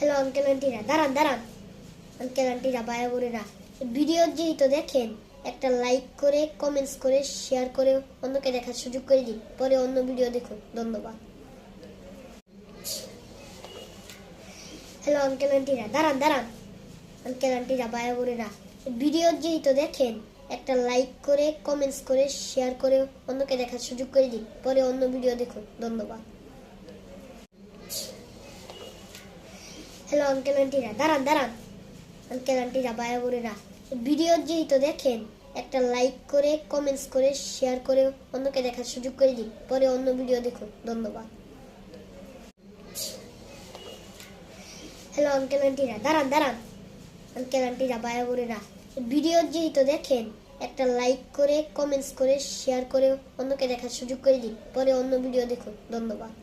Hello uncle আন্টিরা, দাঁড়ান দাঁড়ান। Uncle আন্টিরা, ভাই বোনেরা, ভিডিও যেহেতু দেখেন, একটা লাইক করে, কমেন্টস করে, শেয়ার করে অন্যকে দেখার সুযোগ করে দিন। পরে অন্য ভিডিও দেখুন। ধন্যবাদ। হ্যালো আঙ্কেল আন্টিরা, দাঁড়ান দাঁড়ান। আঙ্কেল আন্টিরা, ভাই বোনেরা, ভিডিও যেহেতু দেখেন, একটা লাইক করে, কমেন্টস করে, শেয়ার করে অন্যকে দেখার সুযোগ করে দিন। পরে অন্য ভিডিও দেখুন। ধন্যবাদ। হ্যালো আঙ্কেল আন্টিরা, দাঁড়ান দাঁড়ান। আঙ্কেল আন্টিরা, ভাই বোনেরা, ভিডিও যেহেতু দেখেন, একটা লাইক করে, কমেন্টস করে, শেয়ার করে অন্যকে দেখার সুযোগ করে দিন। পরে অন্য ভিডিও দেখুন। ধন্যবাদ। হ্যালো আঙ্কেল আন্টিরা, দাঁড়ান দাঁড়ান। আঙ্কেল আন্টিরা, ভাই বোনেরা, ভিডিও যেহেতু দেখেন, একটা লাইক করে, কমেন্টস করে, শেয়ার করে অন্যকে দেখার সুযোগ করে দিন। পরে অন্য ভিডিও দেখুন। ধন্যবাদ।